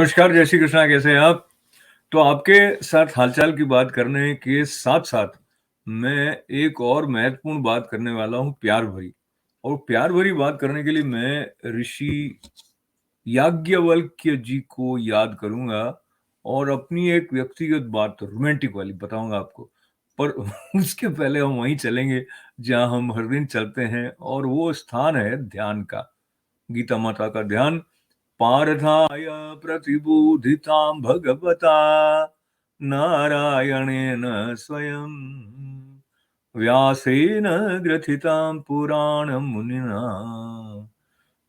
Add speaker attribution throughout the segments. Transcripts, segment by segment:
Speaker 1: नमस्कार, जय श्री कृष्णा, कैसे हैं आप? तो आपके साथ हालचाल की बात करने के साथ-साथ मैं एक और महत्वपूर्ण बात करने वाला हूँ प्यार भरी। और प्यार भरी बात करने के लिए मैं ऋषि याज्ञवल्क्य जी को याद करूँगा और अपनी एक व्यक्तिगत बात रोमांटिक वाली बताऊँगा आपको। पर उसके पहले हम वहीं चलेंगे जहाँ हम हर दिन चलते हैं और वो स्थान है ध्यान का। गीता माता का ध्यान पार्थाय प्रतिबोधितां भगवता नारायणेन स्वयं व्यासेन ग्रथितां पुराणमुनिना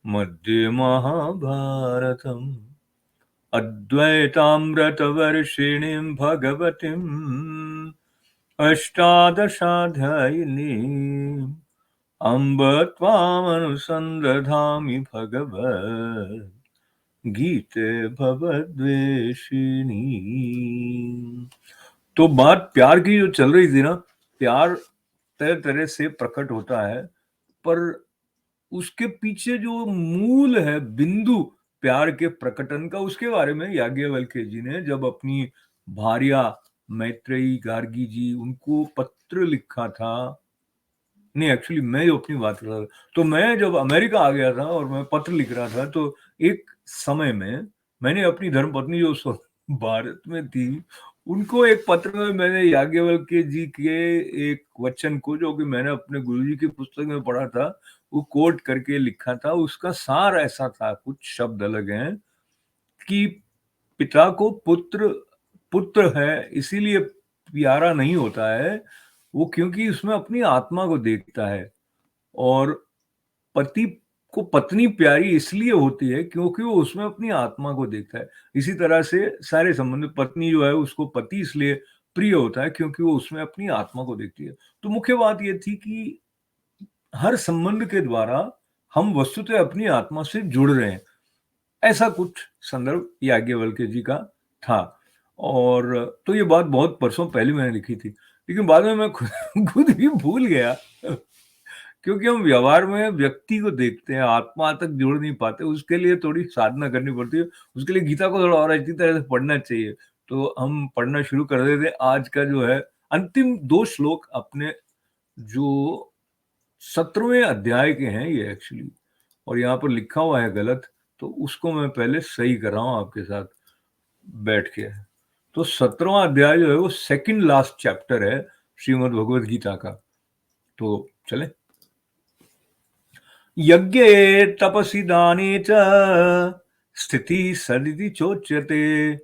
Speaker 1: मध्ये महाभारतम् अद्वैतामृतवर्षिणीं भगवतीम् अष्टादशाध्यायिनीम् अम्ब त्वामनुसन्दधामि भगवत् गीते भवद्वेषिणी। तो बात प्यार की जो चल रही थी ना, प्यार तरह तरह से प्रकट होता है, पर उसके पीछे जो मूल है बिंदु प्यार के प्रकटन का, उसके बारे में याज्ञवल्क्य जी ने जब अपनी भार्या मैत्रेयी गार्गी जी उनको पत्र लिखा था। नहीं, एक्चुअली मैं जो अपनी बात कर रहा था, तो मैं जब अमेरिका आ गया था और मैं पत्र लिख रहा था, तो एक समय में मैंने अपनी धर्मपत्नी जो भारत में थी, उनको एक पत्र में मैंने याज्ञवल्क्य जी के एक वचन को, जो कि मैंने अपने गुरुजी की पुस्तक में पढ़ा था, वो कोट करके लिखा था। उसका सार ऐसा था, कुछ शब्द अलग हैं, कि पिता को पुत्र पुत्र है इसीलिए प्यारा नहीं होता है, वो क्योंकि उसमें अपनी आत्मा को देखता है। और पति को पत्नी प्यारी इसलिए होती है क्योंकि वो उसमें अपनी आत्मा को देखता है। इसी तरह से सारे संबंध, पत्नी जो है उसको पति इसलिए प्रिय होता है क्योंकि वो उसमें अपनी आत्मा को देखती है। तो मुख्य बात ये थी कि हर संबंध के द्वारा हम वस्तुतः अपनी आत्मा से जुड़ रहे हैं। ऐसा कुछ संदर्भ याज्ञवल्क्य जी का था। और तो ये बात बहुत वर्षों पहले मैंने लिखी थी, लेकिन बाद में मैं खुद खुद भी भूल गया। क्योंकि हम व्यवहार में व्यक्ति को देखते हैं, आत्मा तक जोड़ नहीं पाते, उसके लिए थोड़ी साधना करनी पड़ती है। उसके लिए गीता को थोड़ा और अच्छी तरह से पढ़ना चाहिए। तो हम पढ़ना शुरू कर देते। आज का जो है अंतिम 2 श्लोक अपने, जो 17वें अध्याय के हैं ये एक्चुअली, और यहाँ पर लिखा हुआ है गलत, तो उसको मैं पहले सही कर रहा हूँ आपके साथ बैठ के। तो 17वां अध्याय जो है वो सेकंड लास्ट चैप्टर है श्रीमद् भगवद गीता का। तो चलें। यज्ञे तपसि दाने च स्थितिः सदिति चोच्यते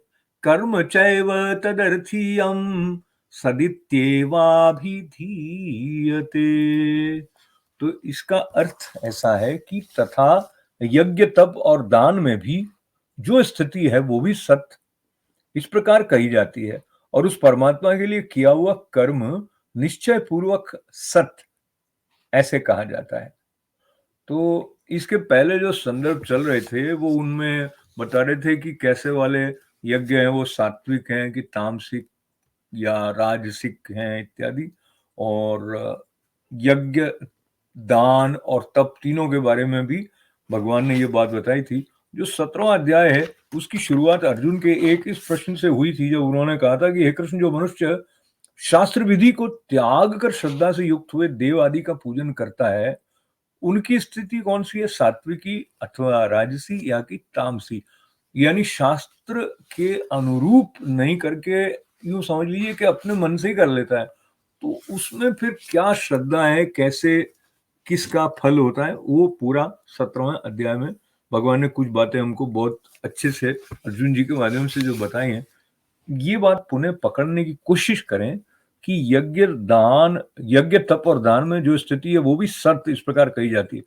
Speaker 1: कर्म चैव तदर्थीयं सदित्येवाभिधीयते। तो इसका अर्थ ऐसा है कि तथा यज्ञ तप और दान में भी जो स्थिति है वो भी सत्य इस प्रकार कही जाती है, और उस परमात्मा के लिए किया हुआ कर्म निश्चय पूर्वक सत्य ऐसे कहा जाता है। तो इसके पहले जो संदर्भ चल रहे थे वो उनमें बता रहे थे कि कैसे वाले यज्ञ हैं वो सात्विक हैं कि तामसिक या राजसिक हैं इत्यादि। और यज्ञ, दान और तप तीनों के बारे में भी भगवान ने ये बात बताई थी। जो 17वां अध्याय है उसकी शुरुआत अर्जुन के एक इस प्रश्न से हुई थी, जब उन्होंने कहा था कि हे कृष्ण, जो मनुष्य शास्त्र विधि को त्याग कर श्रद्धा से युक्त हुए देव आदि का पूजन करता है, उनकी स्थिति कौन सी है, सात्विकी अथवा राजसी या कि तामसी। यानी शास्त्र के अनुरूप नहीं करके, यूं समझ लीजिए कि अपने मन से ही कर लेता है, तो उसमें फिर क्या श्रद्धा है, कैसे, किसका फल होता है, वो पूरा 17वें अध्याय में भगवान ने कुछ बातें हमको बहुत अच्छे से अर्जुन जी के माध्यम से जो बताई हैं। ये बात पुनः पकड़ने की कोशिश करें कि यज्ञ तप और दान में जो स्थिति है वो भी सत्य इस प्रकार कही जाती है।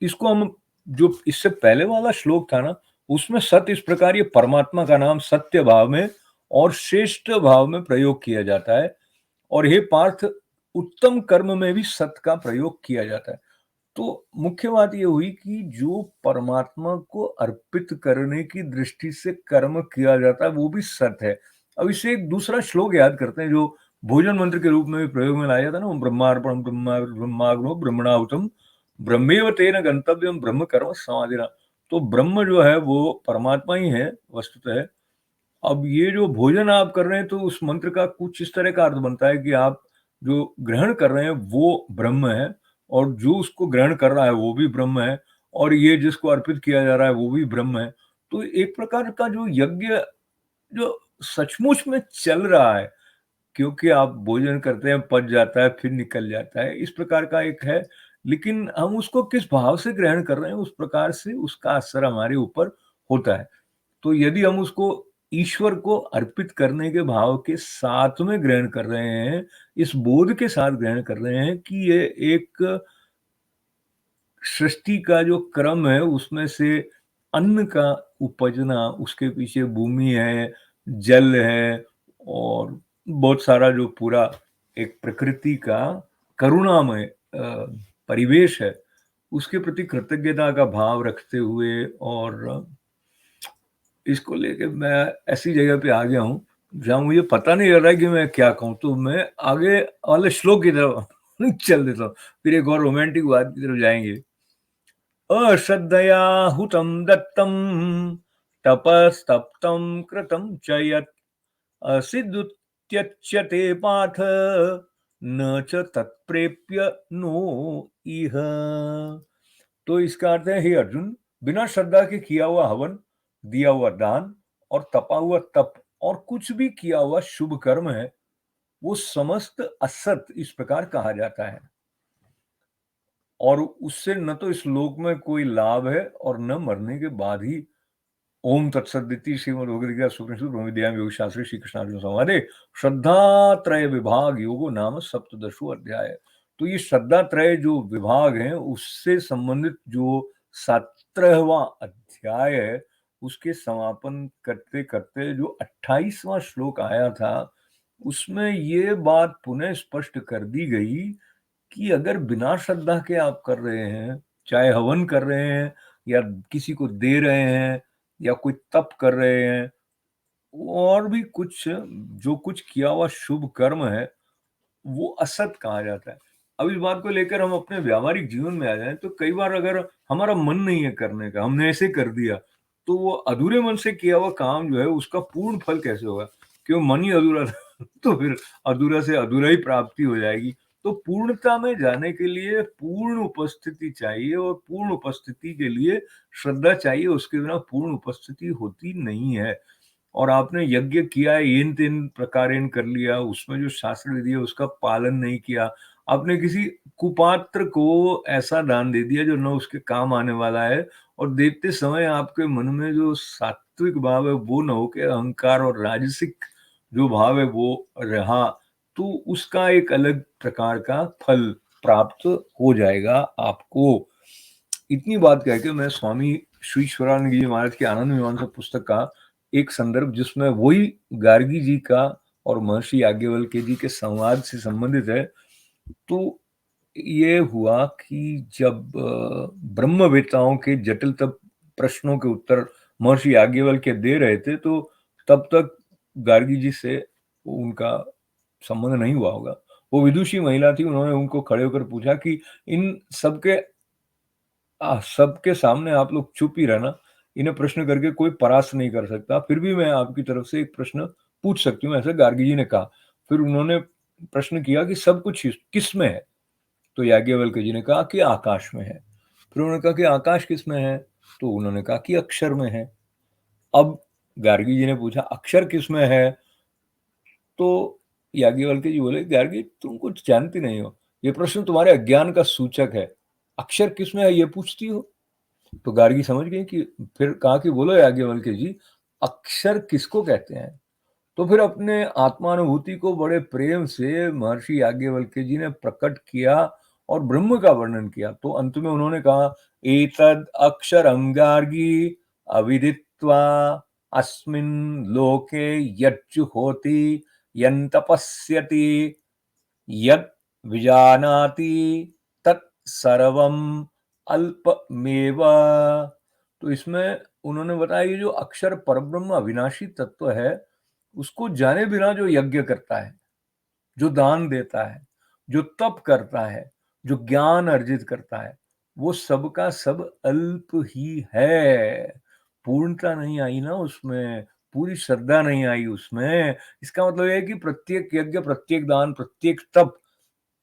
Speaker 1: इसको हम, जो इससे पहले वाला श्लोक था ना, उसमें सत्य इस प्रकार ये परमात्मा का नाम सत्य भाव में और श्रेष्ठ भाव में प्रयोग किया जाता है। और हे पार्थ, उत्तम कर्म में भी सत्य का प्रयोग किया जाता है। तो मुख्य बात ये हुई कि जो परमात्मा को अर्पित करने की दृष्टि से कर्म किया जाता है वो भी सत्य है। अब इसे एक दूसरा श्लोक याद करते हैं जो भोजन मंत्र के रूप में भी प्रयोग में लाया जाता है ना, ब्रह्मार्पणम ब्रह्माग्नो ब्रह्मणाहुतम ब्रह्मेव तेन गंतव्यम ब्रह्म कर्म समाधिना। तो ब्रह्म जो है वो परमात्मा ही है वस्तुतः। अब ये जो भोजन आप कर रहे हैं तो उस मंत्र का कुछ इस तरह का अर्थ बनता है कि आप जो ग्रहण कर रहे हैं वो ब्रह्म है, और जो उसको ग्रहण कर रहा है वो भी ब्रह्म है, और ये जिसको अर्पित किया जा रहा है वो भी ब्रह्म है। तो एक प्रकार का जो यज्ञ जो सचमुच में चल रहा है, क्योंकि आप भोजन करते हैं, पच जाता है, फिर निकल जाता है, इस प्रकार का एक है। लेकिन हम उसको किस भाव से ग्रहण कर रहे हैं, उस प्रकार से उसका असर हमारे ऊपर होता है। तो यदि हम उसको ईश्वर को अर्पित करने के भाव के साथ में ग्रहण कर रहे हैं, इस बोध के साथ ग्रहण कर रहे हैं कि ये एक सृष्टि का जो क्रम है, उसमें से अन्न का उपजना, उसके पीछे भूमि है, जल है, और बहुत सारा जो पूरा एक प्रकृति का करुणामय परिवेश है, उसके प्रति कृतज्ञता का भाव रखते हुए, और इसको लेके मैं ऐसी जगह पे आ गया हूँ, जहाँ मुझे पता नहीं लग रहा है कि मैं क्या कहूँ, तो मैं आगे वाले श्लोक की तरफ चल देता हूँ, फिर एक और रोमांटिक बात की तरफ जाएँगे। अश्रद्धया हुतं दत्तं तपस्तप्तं कृतं च यत् असिद्धुत्युच्यते पार्थ न च तत्प्रेप्य नो इह। तो इसका अर्थ है, हे अर्जुन, बिना श्रद्धा के किया हुआ हवन, दिया हुआ दान और तपा हुआ तप और कुछ भी किया हुआ शुभ कर्म है, वो समस्त असत इस प्रकार कहा जाता है, और उससे न तो इस लोक में कोई लाभ है और न मरने के बाद ही। ओम तत्सदिति श्रीमद्भगवद्गीता सूक्ष्म ब्रह्म विद्यायाम योग शास्त्रे श्री कृष्णार्जुन संवादे श्रद्धा त्रय विभाग योगो नाम सप्तदशो अध्याय। तो ये श्रद्धा त्रय जो विभाग है, उससे संबंधित जो 17वां अध्याय है, उसके समापन करते करते जो 28वां श्लोक आया था, उसमें ये बात पुनः स्पष्ट कर दी गई कि अगर बिना श्रद्धा के आप कर रहे हैं, चाहे हवन कर रहे हैं या किसी को दे रहे हैं या कोई तप कर रहे हैं, और भी कुछ जो कुछ किया हुआ शुभ कर्म है, वो असत कहा जाता है। अब इस बात को लेकर हम अपने व्यावहारिक जीवन में आ जाएं, तो कई बार अगर हमारा मन नहीं है करने का, हमने ऐसे कर दिया, तो वो अधूरे मन से किया हुआ काम जो है, उसका पूर्ण फल कैसे होगा? क्यों, मन ही अधूरा था तो फिर अधूरा से अधूरा ही प्राप्ति हो जाएगी। तो पूर्णता में जाने के लिए पूर्ण उपस्थिति चाहिए, और पूर्ण उपस्थिति के लिए श्रद्धा चाहिए, उसके बिना पूर्ण उपस्थिति होती नहीं है। और आपने यज्ञ किया है, इन तीन प्रकारेण कर लिया, उसमें जो शास्त्र विधि है उसका पालन नहीं किया, आपने किसी कुपात्र को ऐसा दान दे दिया जो न उसके काम आने वाला है, और देते समय आपके मन में जो सात्विक भाव है वो न हो के अहंकार और राजसिक जो भाव है वो रहा, तो उसका एक अलग प्रकार का फल प्राप्त हो जाएगा आपको। इतनी बात कह के मैं स्वामी श्री ईश्वरानंद जी महाराज की आनंद मीमांसा पुस्तक का एक संदर्भ, जिसमें वही गार्गी जी का और महर्षि याज्ञवल्क्य जी के संवाद से संबंधित है। तो ये हुआ कि जब ब्रह्मवेत्ताओं के जटिल तब प्रश्नों के उत्तर महर्षि याज्ञवल्क्य दे रहे थे, तो तब तक गार्गी जी से उनका संबंध नहीं हुआ होगा। वो विदुषी महिला थी, उन्होंने उनको खड़े होकर पूछा कि इन सबके सामने आप लोग चुप ही रहना, इन्हें प्रश्न करके कोई परास्त नहीं कर सकता, फिर भी मैं आपकी तरफ से एक प्रश्न पूछ सकती हूँ, ऐसे गार्गी जी ने कहा। फिर उन्होंने प्रश्न किया कि सब कुछ किस में है? तो याज्ञवल्क्य जी ने कहा कि आकाश में है। फिर उन्होंने कहा कि आकाश किस में है? तो उन्होंने कहा कि अक्षर में है। अब गार्गी जी ने पूछा अक्षर किस में है? तो याज्ञवल्क्य जी बोले, गार्गी तुम कुछ जानती नहीं हो, ये प्रश्न तुम्हारे अज्ञान का सूचक है। अक्षर किस में है ये पूछती हो? तो गार्गी समझ गई कि, फिर कहा कि बोलो याज्ञवल्क्य जी, अक्षर किसको कहते हैं? तो फिर अपने आत्मानुभूति को बड़े प्रेम से महर्षि याज्ञवल्क्य जी ने प्रकट किया और ब्रह्म का वर्णन किया। तो अंत में उन्होंने कहा, एतद अक्षरम गार्गी अविदित्वा अस्मिन् लोके यच्चु होति यन्तपस्यति यत् विजानाति तत् सर्वम अल्पमेव। तो इसमें उन्होंने बताया, ये जो अक्षर परब्रह्म अविनाशी तत्व है, उसको जाने बिना जो यज्ञ करता है, जो दान देता है, जो तप करता है, जो ज्ञान अर्जित करता है, वो सब का सब अल्प ही है। पूर्णता नहीं आई ना उसमें, पूरी श्रद्धा नहीं आई उसमें। इसका मतलब ये है कि प्रत्येक यज्ञ, प्रत्येक दान, प्रत्येक तप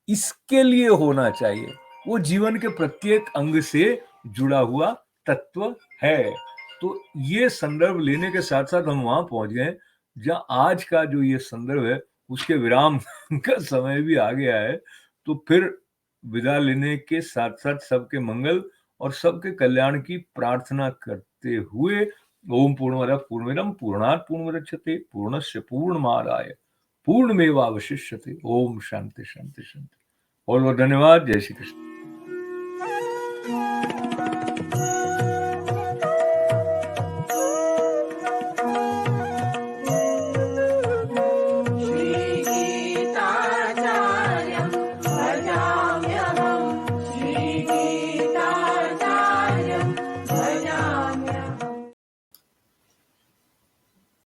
Speaker 1: इसके लिए होना चाहिए। वो जीवन के प्रत्येक अंग से जुड़ा हुआ तत्व है। तो ये संदर्भ लेने के साथ-साथ हम वहाँ पहुँच गए, जहाँ आज का जो ये संदर्भ है, उसके विराम का समय भी आ गया है। तो फिर विदा लेने के साथ-साथ सबके मंगल और सबके कल्याण की प्रार्थना करते हुए, ओम पूर्णमदः पूर्णमिदं पूर्णात् पूर्णमुदच्यते पूर्णस्य पूर्णमादाय पूर्णमेवावशिष्यते। ओम शांति, शांति, शांति। बहुत-बहुत धन्यवाद। जय श्री कृष्ण।